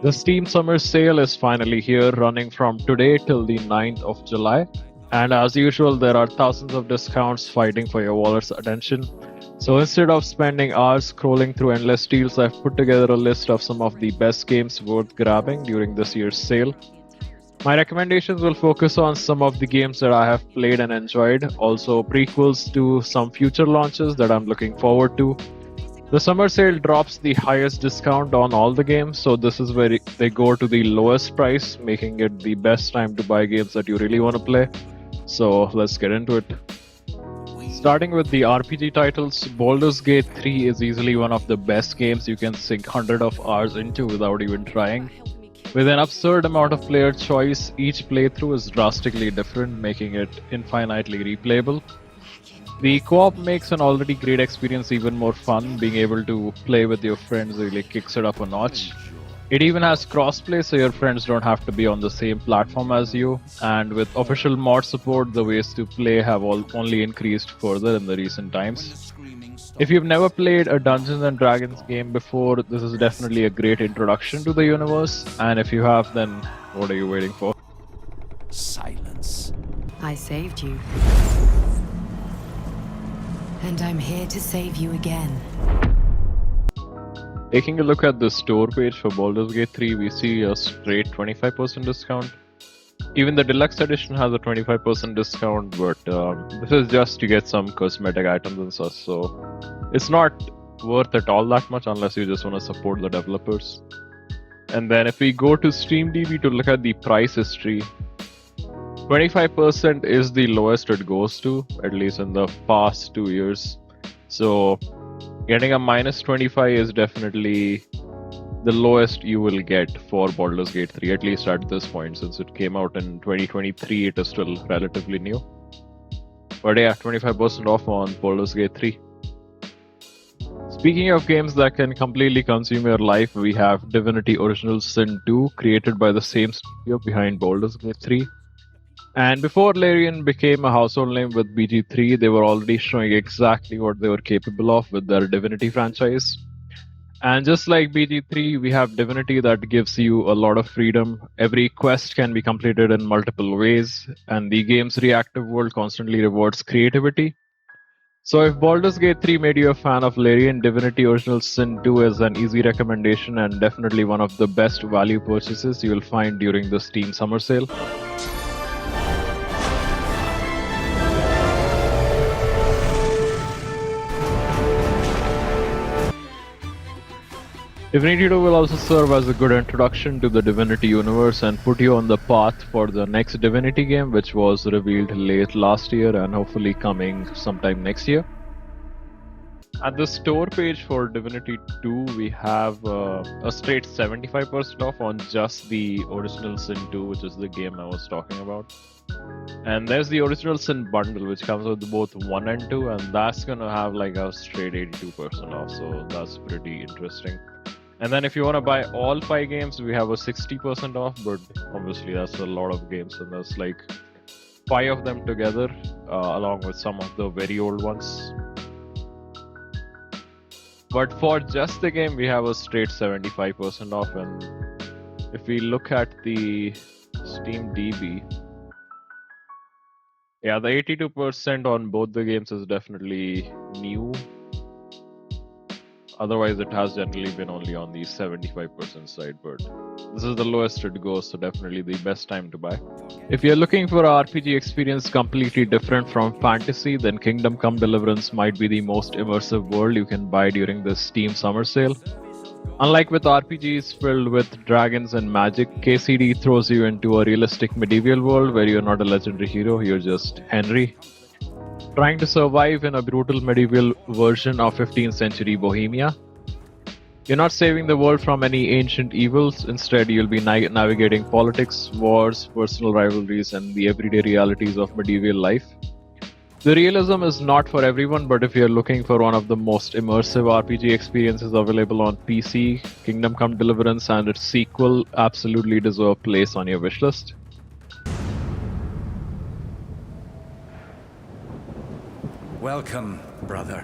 The Steam Summer Sale is finally here, running from today till the 9th of July. And as usual, there are thousands of discounts fighting for your wallet's attention. So instead of spending hours scrolling through endless deals, I've put together a list of some of the best games worth grabbing during this year's sale. My recommendations will focus on some of the games that I have played and enjoyed, also prequels to some future launches that I'm looking forward to. The summer sale drops the highest discount on all the games, so this is where they go to the lowest price, making it the best time to buy games that you really want to play. So let's get into it. Starting with the RPG titles, Baldur's Gate 3 is easily one of the best games you can sink hundreds of hours into without even trying. With an absurd amount of player choice, each playthrough is drastically different, making it infinitely replayable. The co-op makes an already great experience even more fun. Being able to play with your friends really kicks it up a notch. It even has crossplay, so your friends don't have to be on the same platform as you. And with official mod support, the ways to play have only increased further in the recent times. If you've never played a Dungeons and Dragons game before, this is definitely a great introduction to the universe. And if you have, then what are you waiting for? Silence. I saved you. And I'm here to save you again. Taking a look at the store page for Baldur's Gate 3, we see a straight 25% discount. Even the deluxe edition has a 25% discount, but this is just to get some cosmetic items and such, so it's not worth it all that much unless you just want to support the developers. And then if we go to SteamDB to look at the price history, 25% is the lowest it goes to, at least in the past 2 years. So getting a minus 25 is definitely the lowest you will get for Baldur's Gate 3, at least at this point. Since it came out in 2023, it is still relatively new. But yeah, 25% off on Baldur's Gate 3. Speaking of games that can completely consume your life, we have Divinity Original Sin 2, created by the same studio behind Baldur's Gate 3. And before Larian became a household name with BG3, they were already showing exactly what they were capable of with their Divinity franchise. And just like BG3, we have Divinity that gives you a lot of freedom. Every quest can be completed in multiple ways, and the game's reactive world constantly rewards creativity. So if Baldur's Gate 3 made you a fan of Larian, Divinity Original Sin 2 is an easy recommendation and definitely one of the best value purchases you'll find during the Steam Summer Sale. Divinity 2 will also serve as a good introduction to the Divinity universe and put you on the path for the next Divinity game, which was revealed late last year and hopefully coming sometime next year. At the store page for Divinity 2, we have a straight 75% off on just the Original Sin 2, which is the game I was talking about. And there's the Original Sin bundle, which comes with both 1 and 2, and that's gonna have like a straight 82% off, so that's pretty interesting. And then if you want to buy all 5 games, we have a 60% off, but obviously that's a lot of games, and there's like 5 of them together, along with some of the very old ones. But for just the game, we have a straight 75% off, and if we look at the Steam DB, yeah, the 82% on both the games is definitely new. Otherwise, it has generally been only on the 75% side, but this is the lowest it goes, so definitely the best time to buy. If you're looking for an RPG experience completely different from fantasy, then Kingdom Come Deliverance might be the most immersive world you can buy during the Steam Summer Sale. Unlike with RPGs filled with dragons and magic, KCD throws you into a realistic medieval world where you're not a legendary hero, you're just Henry, trying to survive in a brutal medieval version of 15th century Bohemia. You're not saving the world from any ancient evils, instead you'll be navigating politics, wars, personal rivalries, and the everyday realities of medieval life. The realism is not for everyone, but if you're looking for one of the most immersive RPG experiences available on PC, Kingdom Come Deliverance and its sequel absolutely deserve a place on your wishlist. Welcome, brother.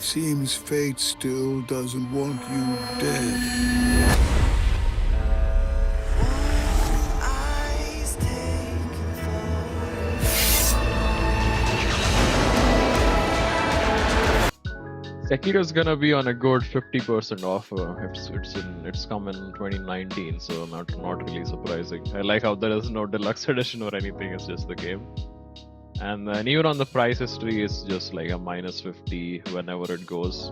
It seems fate still doesn't want you dead. Sekiro is gonna be on a good 50% off. It's come in 2019, so not really surprising. I like how there is no deluxe edition or anything. It's just the game, and then even on the price history, it's just like a -50 whenever it goes.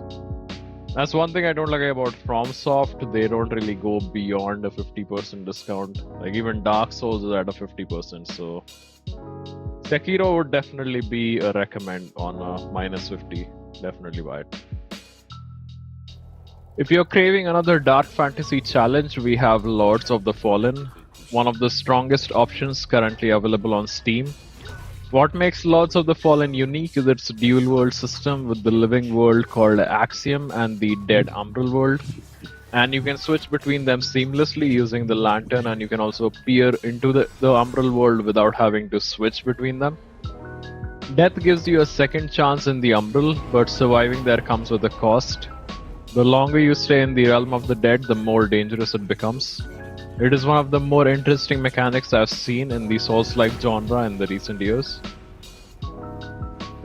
That's one thing I don't like about FromSoft. They don't really go beyond a 50% discount. Like even Dark Souls is at a 50%. So Sekiro would definitely be a recommend on a -50. Definitely buy it. If you're craving another dark fantasy challenge, we have Lords of the Fallen, one of the strongest options currently available on Steam. What makes Lords of the Fallen unique is its dual world system with the living world called Axiom and the dead Umbral world. And you can switch between them seamlessly using the lantern, and you can also peer into the Umbral world without having to switch between them. Death gives you a second chance in the Umbral, but surviving there comes with a cost. The longer you stay in the realm of the dead, the more dangerous it becomes. It is one of the more interesting mechanics I've seen in the Souls-like genre in the recent years.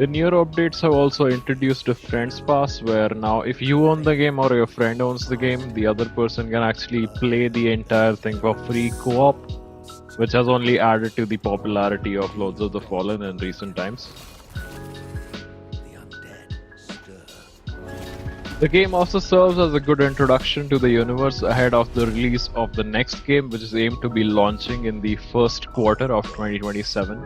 The newer updates have also introduced a Friends Pass, where now if you own the game or your friend owns the game, the other person can actually play the entire thing for free co-op, which has only added to the popularity of Lords of the Fallen in recent times. The game also serves as a good introduction to the universe ahead of the release of the next game, which is aimed to be launching in the first quarter of 2027.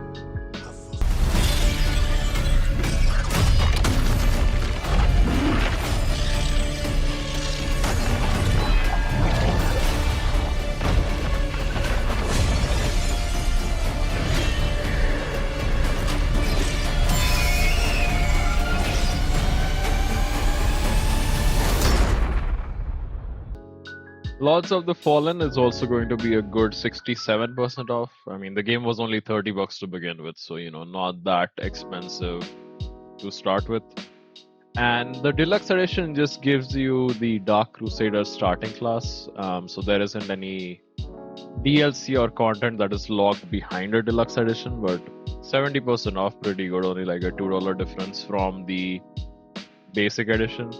Lords of the Fallen is also going to be a good 67% off. I mean, the game was only $30 to begin with, so not that expensive to start with. And the deluxe edition just gives you the Dark Crusader starting class, so there isn't any DLC or content that is locked behind a deluxe edition, but 70% off, pretty good, only like a $2 difference from the basic edition.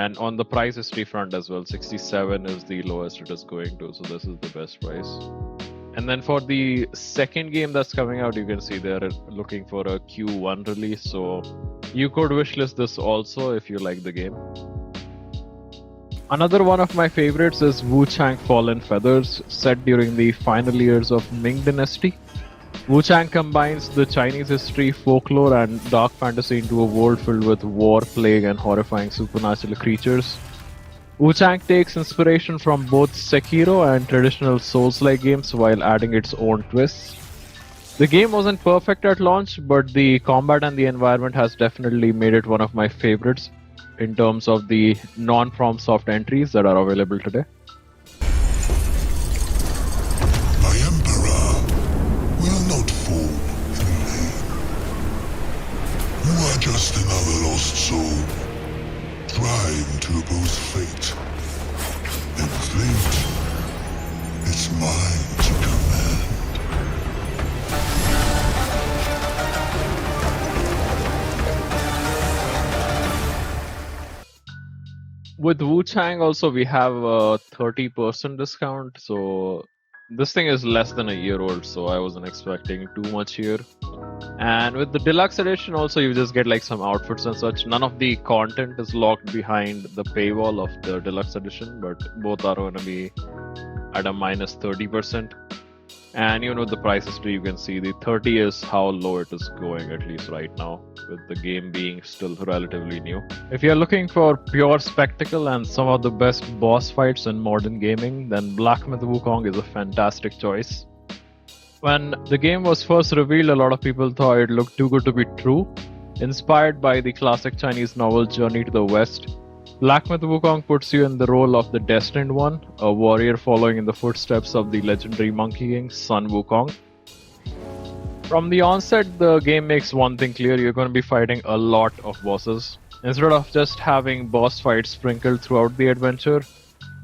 And on the price history front as well, 67 is the lowest it is going to, so this is the best price. And then for the second game that's coming out, you can see they're looking for a Q1 release, so you could wishlist this also if you like the game. Another one of my favorites is Wuchang Fallen Feathers, set during the final years of Ming Dynasty. Wuchang combines the Chinese history, folklore, and dark fantasy into a world filled with war, plague, and horrifying supernatural creatures. Wuchang takes inspiration from both Sekiro and traditional Souls-like games while adding its own twists. The game wasn't perfect at launch, but the combat and the environment has definitely made it one of my favorites in terms of the non-FromSoft entries that are available today. My Emperor will not fall in vain. You are just another lost soul, trying to oppose fate. And fate is mine to command. With Wuchang also we have a 30% discount, so this thing is less than a year old, so I wasn't expecting too much here. And with the deluxe edition also you just get like some outfits and such. None of the content is locked behind the paywall of the deluxe edition, but both are going to be at a minus 30%. And even with the price history, you can see the 30 is how low it is going, at least right now, with the game being still relatively new. If you're looking for pure spectacle and some of the best boss fights in modern gaming, then Blasphemous Wukong is a fantastic choice. When the game was first revealed, a lot of people thought it looked too good to be true. Inspired by the classic Chinese novel Journey to the West, Blasphemous Wukong puts you in the role of the Destined One, a warrior following in the footsteps of the legendary Monkey King, Sun Wukong. From the onset, the game makes one thing clear: you're going to be fighting a lot of bosses. Instead of just having boss fights sprinkled throughout the adventure,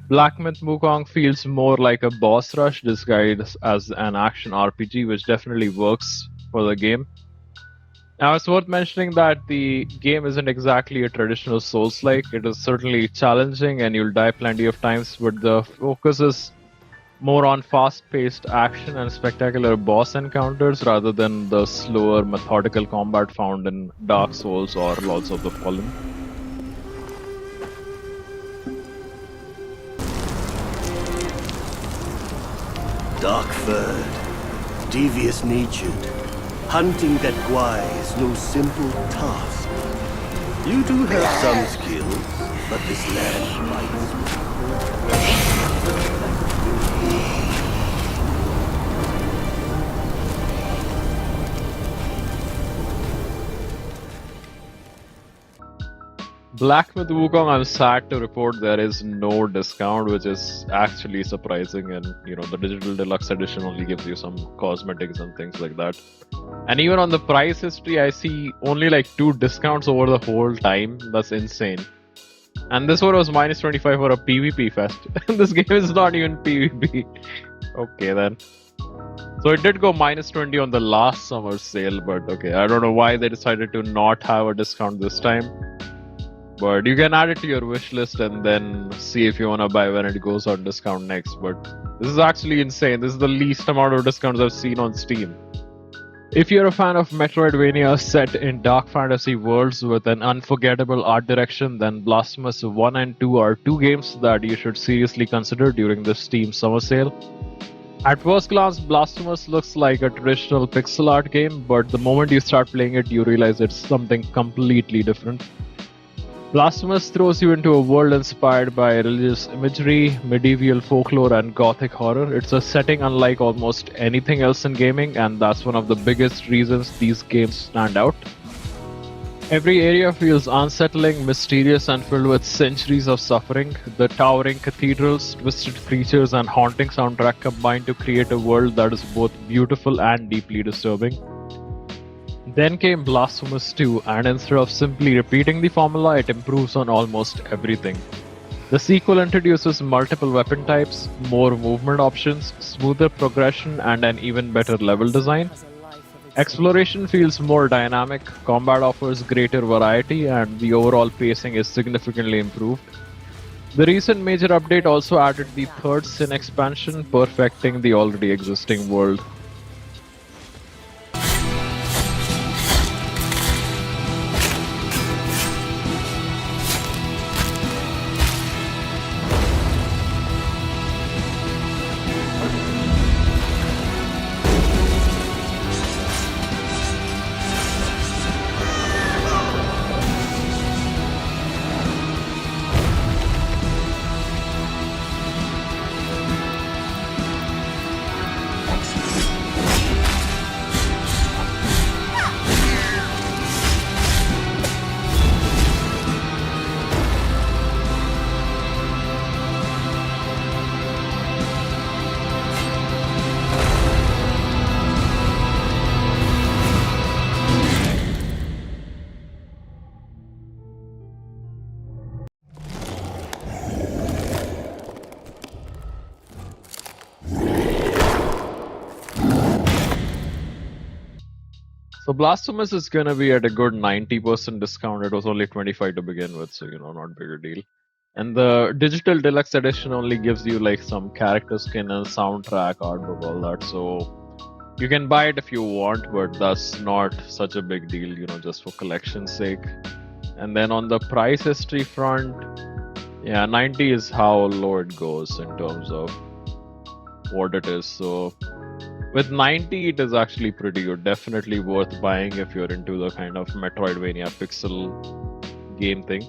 Black Myth Wukong feels more like a boss rush disguised as an action RPG, which definitely works for the game. Now, it's worth mentioning that the game isn't exactly a traditional Souls-like. It is certainly challenging and you'll die plenty of times, but the focus is more on fast-paced action and spectacular boss encounters rather than the slower, methodical combat found in Dark Souls or Lords of the Fallen. Dark-furred, devious-natured, hunting that Gwai is no simple task. You do have some skills, but this land bites. Black Myth Wukong, I'm sad to report there is no discount, which is actually surprising. And the digital deluxe edition only gives you some cosmetics and things like that. And even on the price history, I see only like 2 discounts over the whole time. That's insane. And this one was minus 25 for a PvP fest. This game is not even PvP. Okay then. So it did go minus 20 on the last summer sale, but okay, I don't know why they decided to not have a discount this time. But you can add it to your wish list and then see if you want to buy when it goes on discount next. But this is actually insane. This is the least amount of discounts I've seen on Steam. If you're a fan of Metroidvania set in dark fantasy worlds with an unforgettable art direction, then Blasphemous 1 and 2 are 2 games that you should seriously consider during the Steam summer sale. At first glance, Blasphemous looks like a traditional pixel art game, but the moment you start playing it, you realize it's something completely different. Blasphemous throws you into a world inspired by religious imagery, medieval folklore, and gothic horror. It's a setting unlike almost anything else in gaming, and that's one of the biggest reasons these games stand out. Every area feels unsettling, mysterious, and filled with centuries of suffering. The towering cathedrals, twisted creatures, and haunting soundtrack combine to create a world that is both beautiful and deeply disturbing. Then came Blasphemous 2, and instead of simply repeating the formula, it improves on almost everything. The sequel introduces multiple weapon types, more movement options, smoother progression, and an even better level design. Exploration feels more dynamic, combat offers greater variety, and the overall pacing is significantly improved. The recent major update also added the third Sin expansion, perfecting the already existing world. So Blasphemous is gonna be at a good 90% discount. It was only 25 to begin with, so not big a deal. And the digital deluxe edition only gives you like some character skin and soundtrack, artbook, all that. So you can buy it if you want, but that's not such a big deal, just for collection's sake. And then on the price history front, yeah, 90 is how low it goes in terms of what it is. So with 90, it is actually pretty good. Definitely worth buying if you're into the kind of Metroidvania pixel game thing.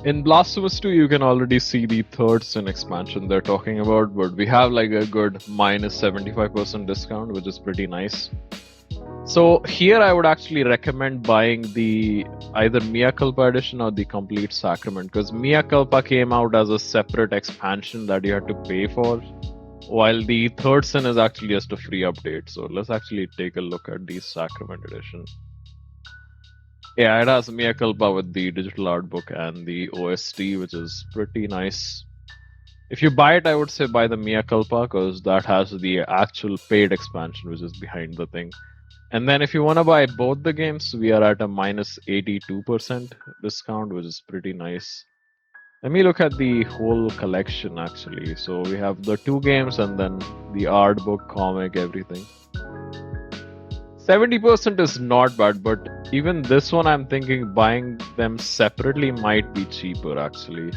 In Blasphemous 2, you can already see the third Sin expansion they're talking about, but we have like a good minus 75% discount, which is pretty nice. So here I would actually recommend buying the either Mea Culpa edition or the Complete Sacrament, because Mea Culpa came out as a separate expansion that you had to pay for, while the third Sin is actually just a free update. So let's actually take a look at the Sacrament edition. Yeah, it has Mea Culpa with the digital art book and the OST, which is pretty nice. If you buy it, I would say buy the Mea Culpa because that has the actual paid expansion, which is behind the thing. And then if you want to buy both the games, we are at a minus 82% discount, which is pretty nice. Let me look at the whole collection actually. So we have the 2 games and then the art book, comic, everything. 70% is not bad, but even this one I'm thinking buying them separately might be cheaper actually.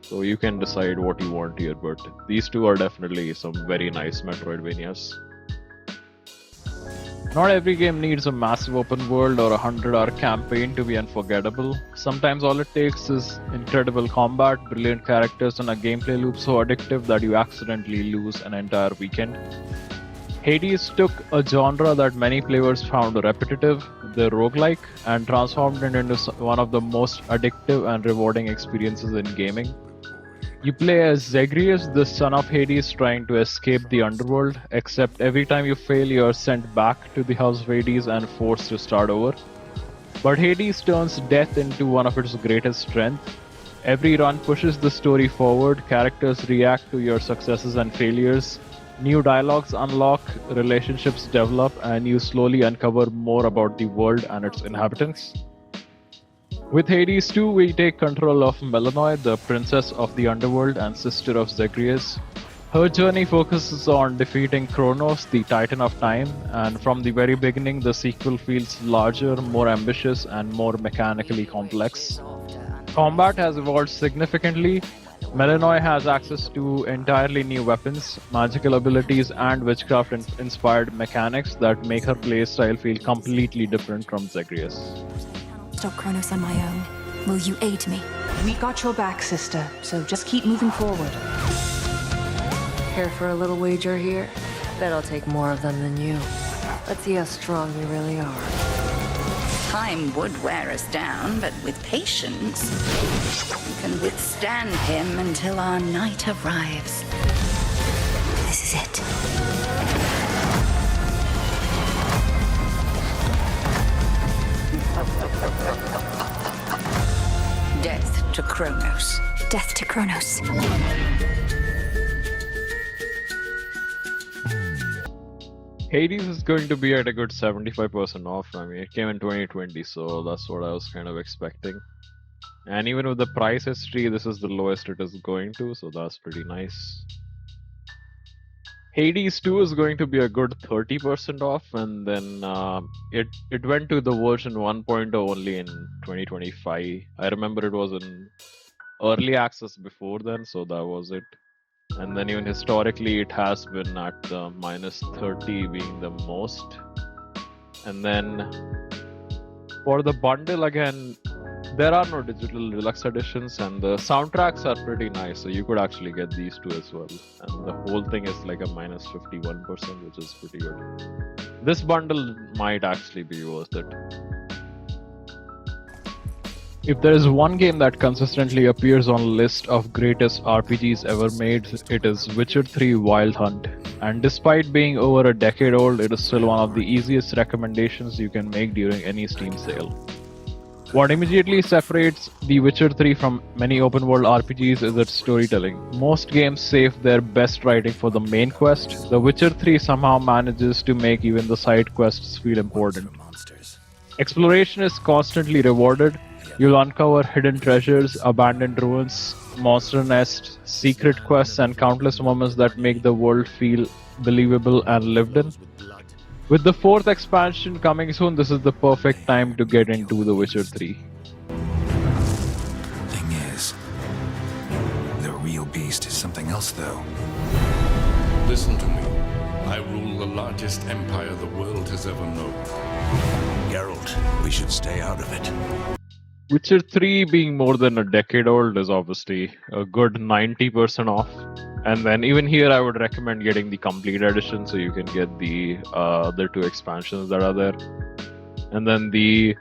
So you can decide what you want here, but these 2 are definitely some very nice Metroidvanias. Not every game needs a massive open world or a 100-hour campaign to be unforgettable. Sometimes all it takes is incredible combat, brilliant characters, and a gameplay loop so addictive that you accidentally lose an entire weekend. Hades took a genre that many players found repetitive, the roguelike, and transformed it into one of the most addictive and rewarding experiences in gaming. You play as Zagreus, the son of Hades, trying to escape the underworld, except every time you fail, you are sent back to the House of Hades and forced to start over. But Hades turns death into one of its greatest strengths. Every run pushes the story forward, characters react to your successes and failures, new dialogues unlock, relationships develop, and you slowly uncover more about the world and its inhabitants. With Hades 2, we take control of Melanoy, the princess of the underworld and sister of Zagreus. Her journey focuses on defeating Kronos, the titan of time, and from the very beginning, the sequel feels larger, more ambitious, and more mechanically complex. Combat has evolved significantly. Melanoy has access to entirely new weapons, magical abilities, and witchcraft-inspired mechanics that make her playstyle feel completely different from Zagreus. Stop Kronos on my own. Will you aid me? We got your back, sister, so just keep moving forward. Care for a little wager here? Bet I'll take more of them than you. Let's see how strong you really are. Time would wear us down, but with patience, we can withstand him until our night arrives. This is it. Death to Kronos. Death to Kronos. Hades is going to be at a good 75% off. I mean, it came in 2020, so that's what I was kind of expecting. And even with the price history, this is the lowest it is going to, so that's pretty nice. Hades 2 is going to be a good 30% off, and then it went to the version 1.0 only in 2025. I remember it was in early access before then, so that was it. And then even historically, it has been at the minus 30 being the most. And then for the bundle, again, there are no digital deluxe editions, and the soundtracks are pretty nice, so you could actually get these 2 as well. And the whole thing is like a minus 51%, which is pretty good. This bundle might actually be worth it. If there is one game that consistently appears on a list of greatest RPGs ever made, it is Witcher 3 Wild Hunt. And despite being over a decade old, it is still one of the easiest recommendations you can make during any Steam sale. What immediately separates The Witcher 3 from many open-world RPGs is its storytelling. Most games save their best writing for the main quest. The Witcher 3 somehow manages to make even the side quests feel important. Exploration is constantly rewarded. You'll uncover hidden treasures, abandoned ruins, monster nests, secret quests, and countless moments that make the world feel believable and lived in. With the 4th expansion coming soon, this is the perfect time to get into The Witcher 3. Thing is, the real beast is something else, though. Listen to me. I rule the largest empire the world has ever known. Geralt, we should stay out of it. Witcher 3 being more than a decade old is obviously a good 90% off. And then even here I would recommend getting the complete edition so you can get the other 2 expansions that are there. And then the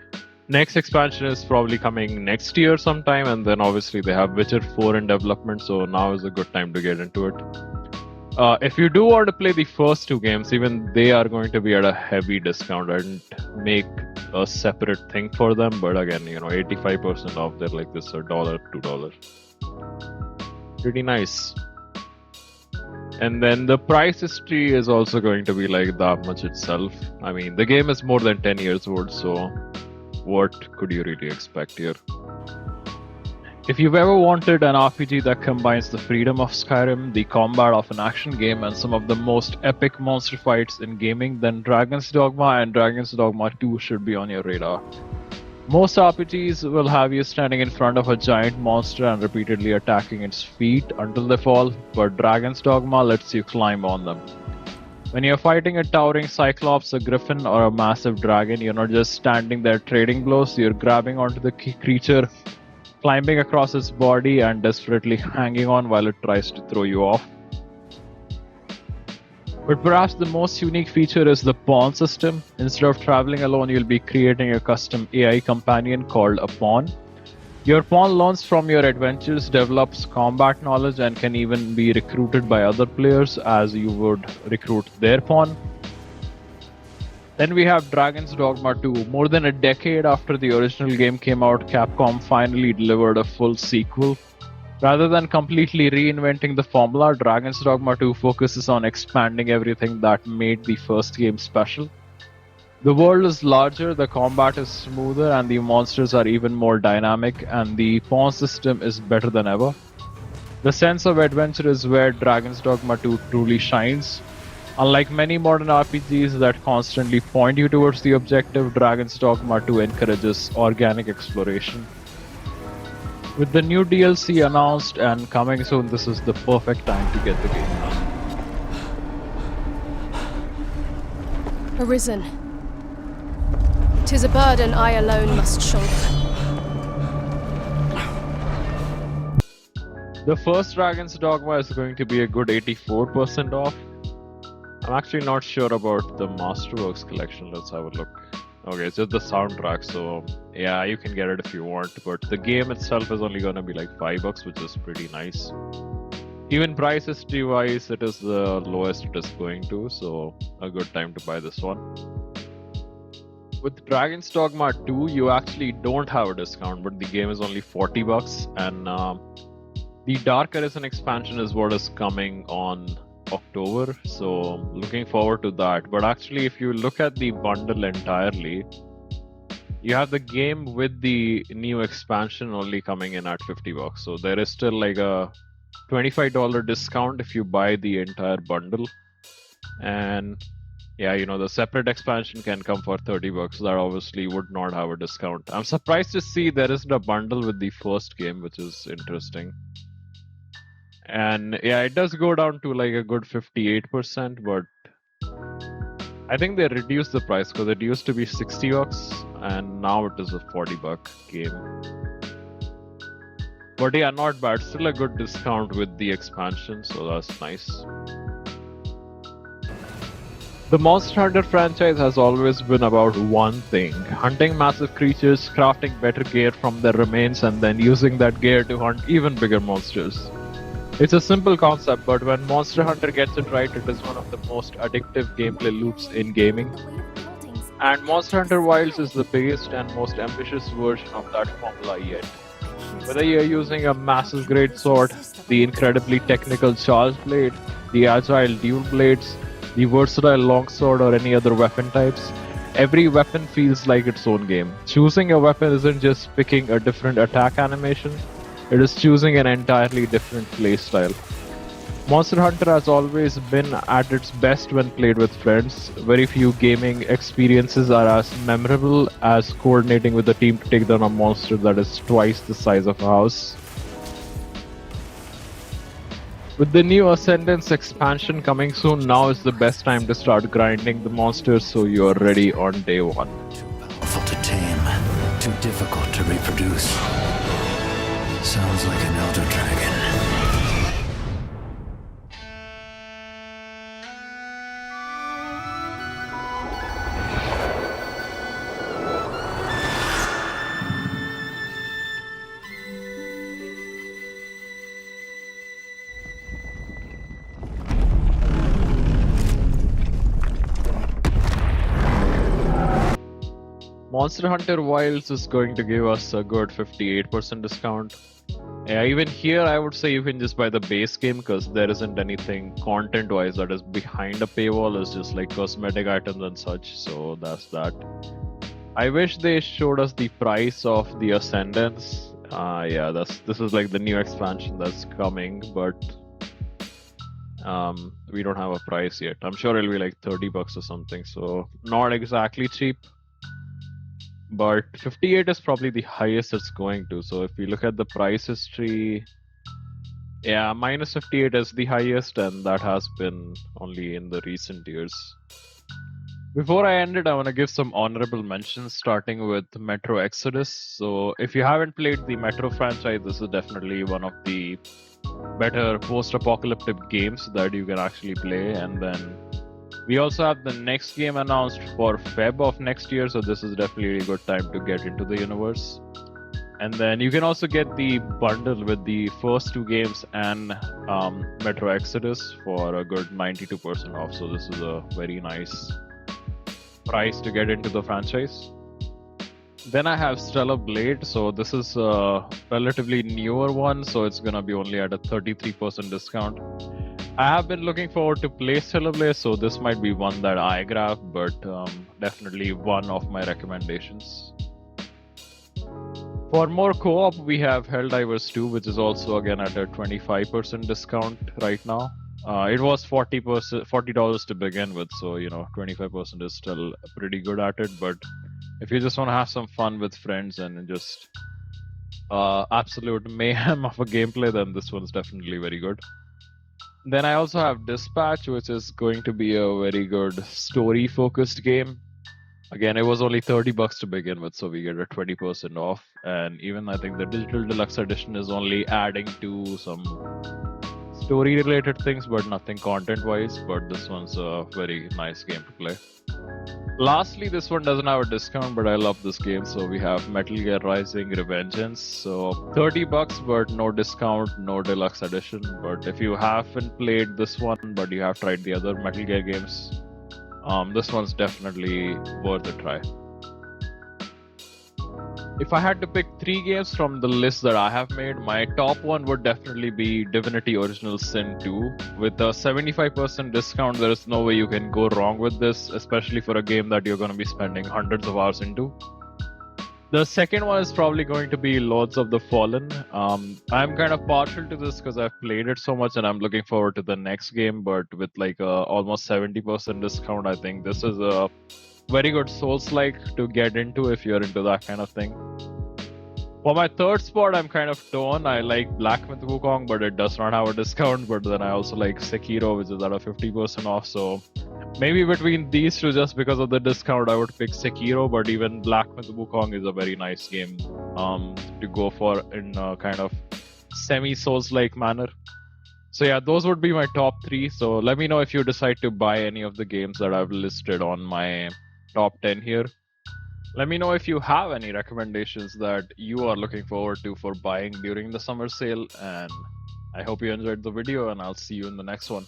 next expansion is probably coming next year sometime, and then obviously they have Witcher 4 in development, so now is a good time to get into it. If you do want to play the first 2 games, even they are going to be at a heavy discount. I didn't make a separate thing for them. But again, 85% off, they're like this $1, $2. Pretty nice. And then the price history is also going to be like that much itself. I mean, the game is more than 10 years old, so what could you really expect here? If you've ever wanted an RPG that combines the freedom of Skyrim, the combat of an action game, and some of the most epic monster fights in gaming, then Dragon's Dogma and Dragon's Dogma 2 should be on your radar. Most RPGs will have you standing in front of a giant monster and repeatedly attacking its feet until they fall, but Dragon's Dogma lets you climb on them. When you're fighting a towering cyclops, a griffin, or a massive dragon, you're not just standing there trading blows, you're grabbing onto the creature, climbing across its body, and desperately hanging on while it tries to throw you off. But perhaps the most unique feature is the pawn system. Instead of traveling alone, you'll be creating a custom AI companion called a pawn. Your pawn learns from your adventures, develops combat knowledge, and can even be recruited by other players as you would recruit their pawn. Then we have Dragon's Dogma 2. More than a decade after the original game came out, Capcom finally delivered a full sequel. Rather than completely reinventing the formula, Dragon's Dogma 2 focuses on expanding everything that made the first game special. The world is larger, the combat is smoother, and the monsters are even more dynamic, and the pawn system is better than ever. The sense of adventure is where Dragon's Dogma 2 truly shines. Unlike many modern RPGs that constantly point you towards the objective, Dragon's Dogma 2 encourages organic exploration. With the new DLC announced and coming soon, this is the perfect time to get the game done. Arisen. 'Tis a burden I alone must shoulder. The first Dragon's Dogma is going to be a good 84% off. I'm actually not sure about the Masterworks collection. Let's have a look. Okay, it's just the soundtrack, so yeah, you can get it if you want, but the game itself is only gonna be like $5, which is pretty nice. Even price history wise, it is the lowest it is going to, so a good time to buy this one. With Dragon's Dogma 2, you actually don't have a discount, but the game is only $40, and the Dark Arisen expansion is what is coming on October, so looking forward to that. But actually, if you look at the bundle entirely, you have the game with the new expansion only coming in at $50, so there is still like a $25 discount if you buy the entire bundle. And yeah, the separate expansion can come for $30. That obviously would not have a discount. I'm surprised to see there isn't a bundle with the first game, which is interesting. And yeah, it does go down to like a good 58%, but I think they reduced the price because it used to be $60 and now it is a $40 game. But yeah, not bad. Still a good discount with the expansion, so that's nice. The Monster Hunter franchise has always been about one thing: hunting massive creatures, crafting better gear from their remains, and then using that gear to hunt even bigger monsters. It's a simple concept, but when Monster Hunter gets it right, it is one of the most addictive gameplay loops in gaming. And Monster Hunter Wilds is the biggest and most ambitious version of that formula yet. Whether you're using a massive greatsword, the incredibly technical charge blade, the agile dual blades, the versatile longsword, or any other weapon types, every weapon feels like its own game. Choosing a weapon isn't just picking a different attack animation, it is choosing an entirely different playstyle. Monster Hunter has always been at its best when played with friends. Very few gaming experiences are as memorable as coordinating with a team to take down a monster that is twice the size of a house. With the new Ascendance expansion coming soon, now is the best time to start grinding the monsters so you are ready on day one. Too powerful to tame, too difficult to reproduce. Sounds like an elder dragon. Monster Hunter Wilds is going to give us a good 58% discount. Yeah, even here I would say you can just buy the base game because there isn't anything content wise that is behind a paywall. It's just like cosmetic items and such, so that's that. I wish they showed us the price of the Ascendance. Yeah, this is like the new expansion that's coming, but we don't have a price yet. I'm sure it'll be like $30 or something, so not exactly cheap. But 58 is probably the highest it's going to. So if we look at the price history, yeah, minus 58 is the highest, and that has been only in the recent years. Before I end it, I want to give some honorable mentions, starting with Metro Exodus. So if you haven't played the Metro franchise, this is definitely one of the better post-apocalyptic games that you can actually play. And then we also have the next game announced for Feb of next year, so this is definitely a good time to get into the universe. And then you can also get the bundle with the first two games and Metro Exodus for a good 92% off, so this is a very nice price to get into the franchise. Then I have Stellar Blade, so this is a relatively newer one, so it's gonna be only at a 33% discount. I have been looking forward to play Stellar Blade, so this might be one that I grab, but definitely one of my recommendations. For more co-op, we have Helldivers 2, which is also again at a 25% discount right now. It was $40 to begin with, so 25% is still pretty good at it. But if you just want to have some fun with friends and just absolute mayhem of a gameplay, then this one's definitely very good. Then I also have Dispatch, which is going to be a very good story-focused game. Again, it was only $30 to begin with, so we get a 20% off. And even I think the Digital Deluxe Edition is only adding to some story-related things, but nothing content-wise. But this one's a very nice game to play. Lastly, this one doesn't have a discount, but I love this game. So we have Metal Gear Rising: Revengeance. So $30, but no discount, no deluxe edition. But if you haven't played this one, but you have tried the other Metal Gear games, this one's definitely worth a try. If I had to pick 3 games from the list that I have made, my top one would definitely be Divinity Original Sin 2. With a 75% discount, there is no way you can go wrong with this, especially for a game that you're going to be spending hundreds of hours into. The second one is probably going to be Lords of the Fallen. I'm kind of partial to this because I've played it so much and I'm looking forward to the next game, but with like a almost 70% discount, I think this is a very good Souls-like to get into if you're into that kind of thing. For my third spot, I'm kind of torn. I like Black Myth Wukong, but it does not have a discount. But then I also like Sekiro, which is at a 50% off. So maybe between these two, just because of the discount, I would pick Sekiro. But even Black Myth Wukong is a very nice game to go for in a kind of semi-Souls-like manner. So yeah, those would be my top 3. So let me know if you decide to buy any of the games that I've listed on my top 10 here. Let me know if you have any recommendations that you are looking forward to for buying during the summer sale, and I hope you enjoyed the video, and I'll see you in the next one.